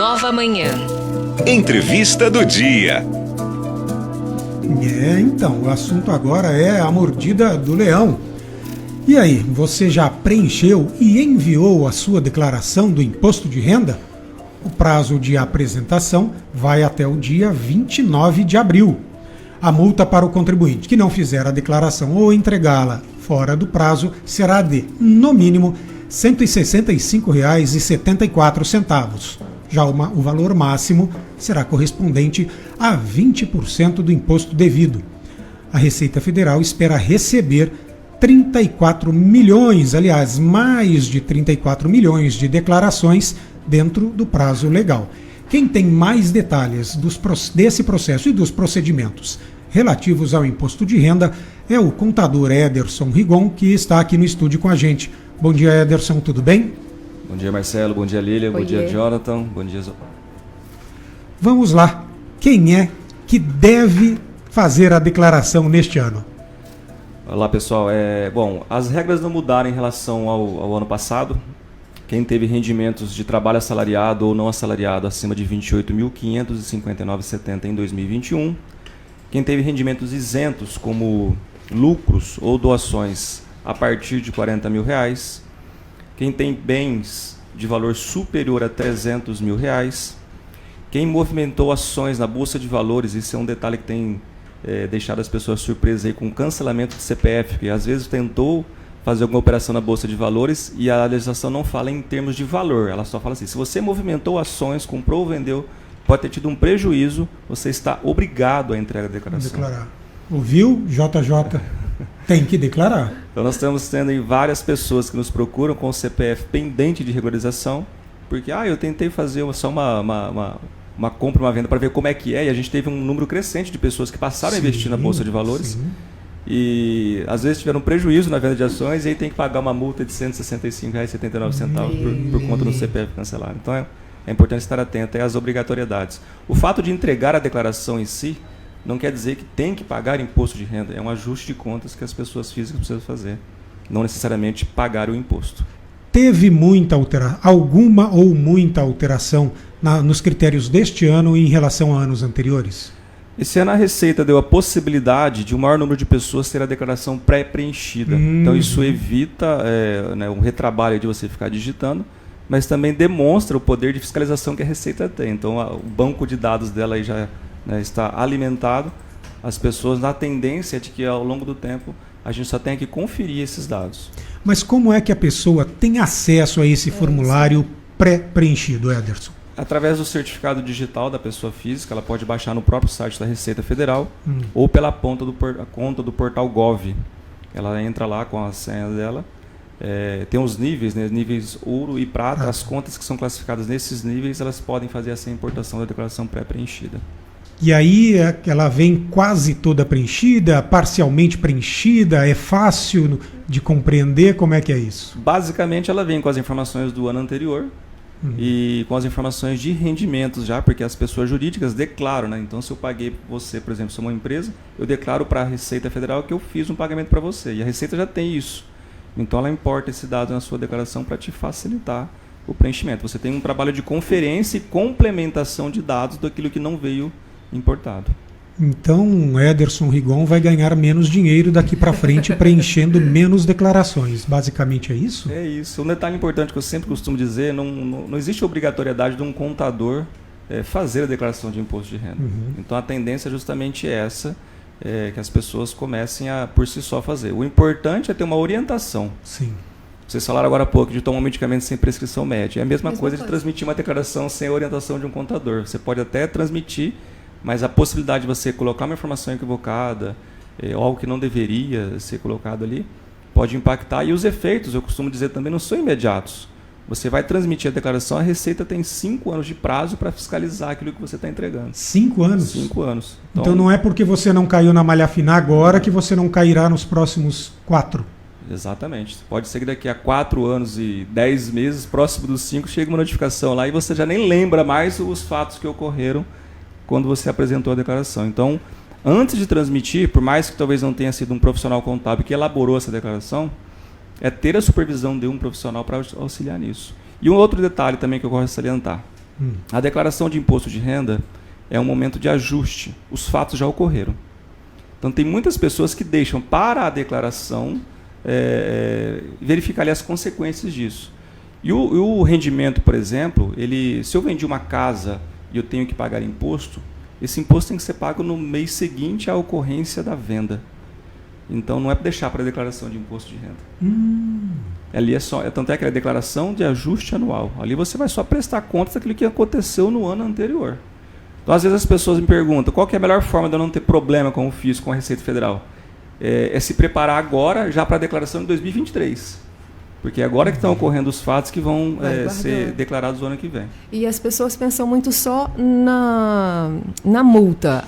nova manhã. Entrevista do dia. Então, o assunto agora é a mordida do leão. E aí, você já preencheu e enviou a sua declaração do imposto de renda? O prazo de apresentação vai até o dia 29 de abril. A multa para o contribuinte que não fizer a declaração ou entregá-la fora do prazo será de, no mínimo, R$ 165,74. Já o valor máximo será correspondente a 20% do imposto devido. A Receita Federal espera receber 34 milhões, aliás, mais de 34 milhões de declarações dentro do prazo legal. Quem tem mais detalhes desse processo e dos procedimentos relativos ao imposto de renda é o contador Ederson Rigon, que está aqui no estúdio com a gente. Bom dia, Ederson, tudo bem? Bom dia, Marcelo. Bom dia, Lília. Bom dia, Jonathan. Bom dia, Vamos lá. Quem é que deve fazer a declaração neste ano? Olá, pessoal. Bom, as regras não mudaram em relação ao ano passado. Quem teve rendimentos de trabalho assalariado ou não assalariado acima de R$ 28.559,70 em 2021. Quem teve rendimentos isentos, como lucros ou doações a partir de R$ 40 mil. Quem tem bens de valor superior a R$ 300 mil. Quem movimentou ações na Bolsa de Valores, isso é um detalhe que tem deixado as pessoas surpresas aí com cancelamento de CPF, que às vezes tentou fazer alguma operação na Bolsa de Valores e a legislação não fala em termos de valor, ela só fala assim, se você movimentou ações, comprou ou vendeu, pode ter tido um prejuízo, você está obrigado a entregar a declaração. Declarar. Ouviu, JJ? Tem que declarar. Então nós estamos tendo aí várias pessoas que nos procuram com o CPF pendente de regularização, porque eu tentei fazer só uma compra, uma venda para ver como é que é, e a gente teve um número crescente de pessoas que passaram a investir na Bolsa de Valores. Sim. E às vezes tiveram um prejuízo na venda de ações e aí tem que pagar uma multa de R$ 165,79 por conta do CPF cancelado. Então é importante estar atento às obrigatoriedades. O fato de entregar a declaração em si não quer dizer que tem que pagar imposto de renda. É um ajuste de contas que as pessoas físicas precisam fazer. Não necessariamente pagar o imposto. Teve alguma ou muita alteração nos critérios deste ano em relação a anos anteriores? Esse ano a Receita deu a possibilidade de um maior número de pessoas ter a declaração pré-preenchida. Então isso evita um retrabalho de você ficar digitando, mas também demonstra o poder de fiscalização que a Receita tem. Então o banco de dados dela aí já está alimentado. As pessoas, na tendência de que ao longo do tempo a gente só tem que conferir esses dados. Mas como é que a pessoa tem acesso a esse formulário pré-preenchido, Ederson? Através do certificado digital da pessoa física, ela pode baixar no próprio site da Receita Federal ou pela conta do portal Gov. Ela entra lá com a senha dela. Tem os níveis, níveis ouro e prata. As contas que são classificadas nesses níveis, elas podem fazer essa importação da declaração pré-preenchida. E aí ela vem quase toda preenchida, parcialmente preenchida, é fácil de compreender, como é que é isso? Basicamente ela vem com as informações do ano anterior e com as informações de rendimentos já, porque as pessoas jurídicas declaram, Então se eu paguei você, por exemplo, sou uma empresa, eu declaro para a Receita Federal que eu fiz um pagamento para você, e a Receita já tem isso. Então ela importa esse dado na sua declaração para te facilitar o preenchimento. Você tem um trabalho de conferência e complementação de dados daquilo que não veio importado. Então, Ederson Rigon vai ganhar menos dinheiro daqui para frente preenchendo menos declarações. Basicamente é isso? É isso. Um detalhe importante que eu sempre costumo dizer, não existe obrigatoriedade de um contador fazer a declaração de imposto de renda. Então a tendência é justamente essa, que as pessoas comecem a por si só fazer. O importante é ter uma orientação. Sim. Vocês falaram agora há pouco de tomar um medicamento sem prescrição médica. É a mesma coisa de transmitir uma declaração sem a orientação de um contador. Você pode até transmitir, mas a possibilidade de você colocar uma informação equivocada, algo que não deveria ser colocado ali, pode impactar. E os efeitos, eu costumo dizer também, não são imediatos. Você vai transmitir a declaração, a Receita tem 5 anos de prazo para fiscalizar aquilo que você está entregando. 5 anos? 5 anos. Então não é porque você não caiu na malha fina agora que você não cairá nos próximos 4. Exatamente. Pode ser que daqui a 4 anos e 10 meses, próximo dos 5, chegue uma notificação lá e você já nem lembra mais os fatos que ocorreram quando você apresentou a declaração. Então, antes de transmitir, por mais que talvez não tenha sido um profissional contábil que elaborou essa declaração, é ter a supervisão de um profissional para auxiliar nisso. E um outro detalhe também que eu gosto de salientar. A declaração de imposto de renda é um momento de ajuste. Os fatos já ocorreram. Então, tem muitas pessoas que deixam para a declaração verificar ali as consequências disso. E o rendimento, por exemplo, se eu vendi uma casa e eu tenho que pagar imposto, esse imposto tem que ser pago no mês seguinte à ocorrência da venda. Então, não é para deixar para a declaração de imposto de renda. Ali tanto é que é a declaração de ajuste anual. Ali você vai só prestar contas daquilo que aconteceu no ano anterior. Então, às vezes as pessoas me perguntam qual que é a melhor forma de eu não ter problema com o fisco, com a Receita Federal. É se preparar agora já para a declaração de 2023. Porque é agora que estão ocorrendo os fatos que vão ser declarados no ano que vem. E as pessoas pensam muito só na multa.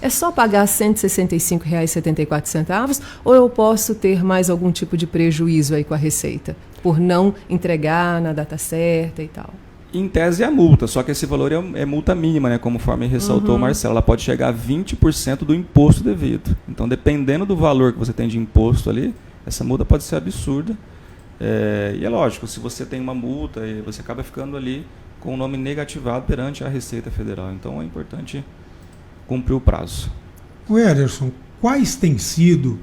É só pagar R$ 165,74 ou eu posso ter mais algum tipo de prejuízo aí com a Receita por não entregar na data certa e tal? Em tese é a multa, só que esse valor é multa mínima, né? Conforme ressaltou o Marcelo, ela pode chegar a 20% do imposto devido. Então, dependendo do valor que você tem de imposto ali, essa multa pode ser absurda. E é lógico, se você tem uma multa, você acaba ficando ali com o nome negativado perante a Receita Federal. Então, é importante cumprir o prazo. O Ederson, quais têm sido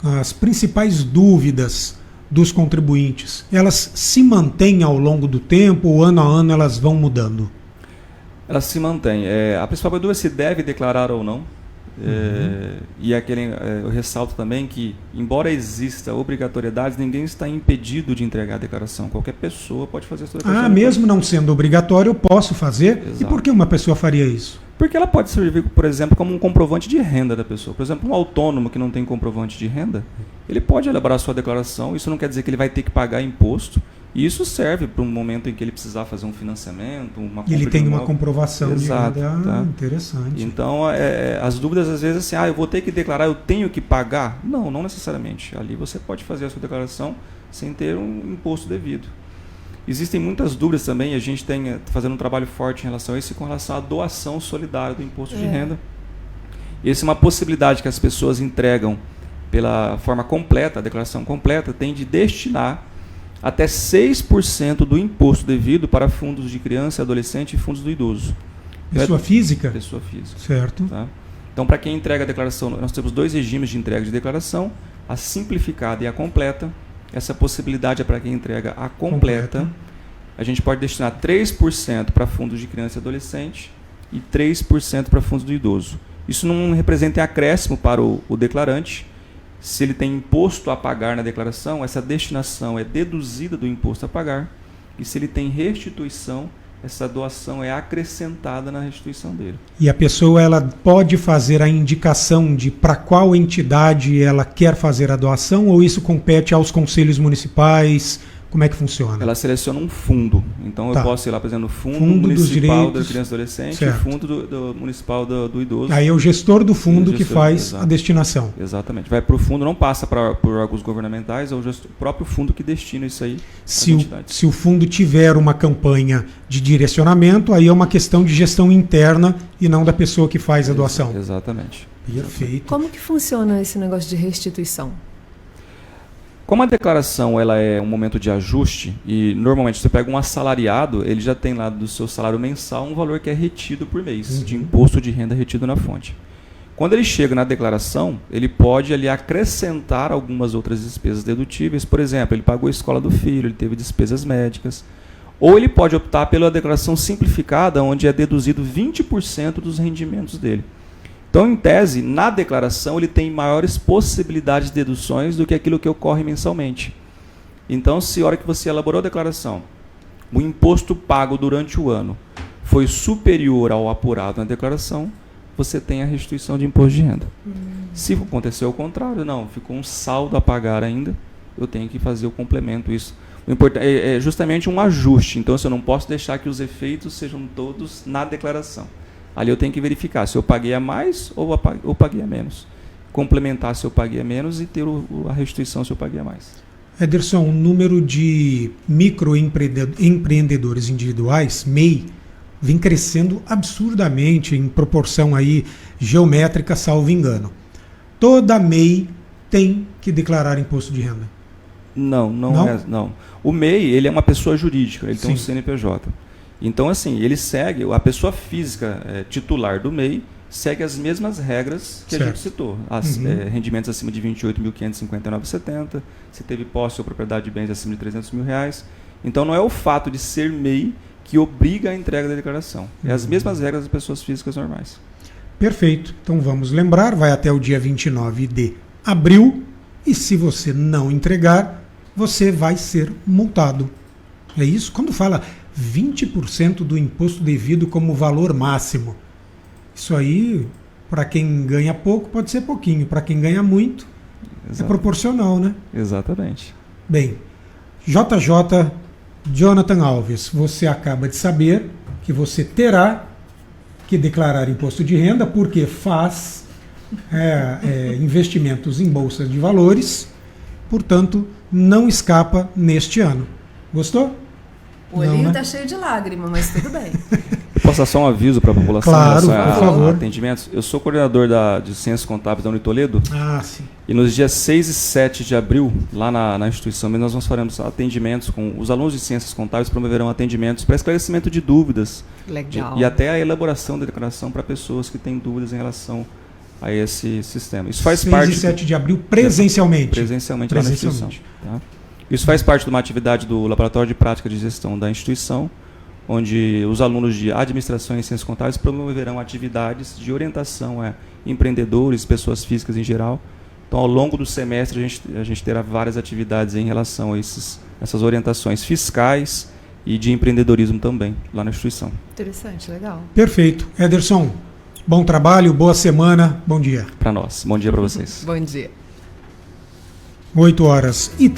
as principais dúvidas dos contribuintes? Elas se mantêm ao longo do tempo ou ano a ano elas vão mudando? Elas se mantêm. A principal dúvida é se deve declarar ou não. E eu ressalto também que, embora exista obrigatoriedade, ninguém está impedido de entregar a declaração. Qualquer pessoa pode fazer a sua declaração. Mesmo não sendo obrigatório, eu posso fazer? Exato. E por que uma pessoa faria isso? Porque ela pode servir, por exemplo, como um comprovante de renda da pessoa. Por exemplo, um autônomo que não tem comprovante de renda, ele pode elaborar a sua declaração. Isso não quer dizer que ele vai ter que pagar imposto. E isso serve para um momento em que ele precisar fazer um financiamento, uma compra. Ele tem uma comprovação Exato, de renda. tá? Interessante. Então, as dúvidas às vezes assim, eu vou ter que declarar, eu tenho que pagar? Não, não necessariamente. Ali você pode fazer a sua declaração sem ter um imposto devido. Existem muitas dúvidas também, a gente tem fazendo um trabalho forte em relação a isso, com relação à doação solidária do imposto de renda. Essa é uma possibilidade que as pessoas entregam pela forma completa, a declaração completa, tem de destinar até 6% do imposto devido para fundos de criança, adolescente e fundos do idoso. Pessoa física? Pessoa física. Certo. Tá? Então, para quem entrega a declaração, nós temos 2 regimes de entrega de declaração, a simplificada e a completa. Essa possibilidade é para quem entrega a completa. A gente pode destinar 3% para fundos de criança e adolescente e 3% para fundos do idoso. Isso não representa acréscimo para o declarante. Se ele tem imposto a pagar na declaração, essa destinação é deduzida do imposto a pagar. E se ele tem restituição, essa doação é acrescentada na restituição dele. E a pessoa ela pode fazer a indicação de para qual entidade ela quer fazer a doação ou isso compete aos conselhos municipais? Como é que funciona? Ela seleciona um fundo. Então eu posso ir lá, por exemplo, no fundo municipal da criança e adolescente, certo, e fundo do municipal do idoso. Aí é o gestor do fundo que faz exato, a destinação. Exatamente. Vai para o fundo, não passa por órgãos governamentais, é o próprio fundo que destina isso aí. Se o fundo tiver uma campanha de direcionamento, aí é uma questão de gestão interna e não da pessoa que faz a doação. Exatamente. Perfeito. Como que funciona esse negócio de restituição? Como a declaração ela é um momento de ajuste, e normalmente você pega um assalariado, ele já tem lá do seu salário mensal um valor que é retido por mês, de imposto de renda retido na fonte. Quando ele chega na declaração, ele pode ali acrescentar algumas outras despesas dedutíveis. Por exemplo, ele pagou a escola do filho, ele teve despesas médicas. Ou ele pode optar pela declaração simplificada, onde é deduzido 20% dos rendimentos dele. Então, em tese, na declaração, ele tem maiores possibilidades de deduções do que aquilo que ocorre mensalmente. Então, se a hora que você elaborou a declaração, o imposto pago durante o ano foi superior ao apurado na declaração, você tem a restituição de imposto de renda. Se aconteceu o contrário, não, ficou um saldo a pagar ainda, eu tenho que fazer o complemento. Isso o importante é justamente um ajuste. Então, eu não posso deixar que os efeitos sejam todos na declaração. Ali eu tenho que verificar se eu paguei a mais ou paguei a menos. Complementar se eu paguei a menos e ter a restituição se eu paguei a mais. Ederson, o número de microempreendedores individuais, MEI, vem crescendo absurdamente em proporção aí geométrica, salvo engano. Toda MEI tem que declarar imposto de renda? Não. O MEI ele é uma pessoa jurídica, ele tem um CNPJ. Então, assim, ele segue, a pessoa física titular do MEI segue as mesmas regras que a gente citou. Rendimentos acima de R$ 28.559,70, se teve posse ou propriedade de bens acima de R$ 300 mil. Então, não é o fato de ser MEI que obriga a entrega da declaração. É as mesmas regras das pessoas físicas normais. Perfeito. Então, vamos lembrar, vai até o dia 29 de abril, e se você não entregar, você vai ser multado. É isso? Quando fala 20% do imposto devido como valor máximo, isso aí, para quem ganha pouco, pode ser pouquinho. Para quem ganha muito, é proporcional, né? Exatamente. Bem, JJ Jonathan Alves, você acaba de saber que você terá que declarar imposto de renda porque faz investimentos em bolsas de valores, portanto, não escapa neste ano. Gostou? O olhinho está cheio de lágrimas, mas tudo bem. Posso dar só um aviso para a população? Claro, por favor. Atendimentos? Eu sou coordenador de Ciências Contábeis da Unitoledo. Sim. E nos dias 6 e 7 de abril, lá na instituição, nós faremos atendimentos com os alunos de Ciências Contábeis, promoverão atendimentos para esclarecimento de dúvidas. Legal. E até a elaboração da declaração para pessoas que têm dúvidas em relação a esse sistema. Isso faz 6 e 7 de abril, presencialmente. Presencialmente lá na instituição. Tá? Isso faz parte de uma atividade do Laboratório de Prática de Gestão da instituição, onde os alunos de Administração e Ciências Contábeis promoverão atividades de orientação a empreendedores, pessoas físicas em geral. Então, ao longo do semestre, a gente terá várias atividades em relação a essas orientações fiscais e de empreendedorismo também, lá na instituição. Interessante, legal. Perfeito. Ederson, bom trabalho, boa semana, bom dia. Para nós. Bom dia para vocês. Bom dia. 8h30.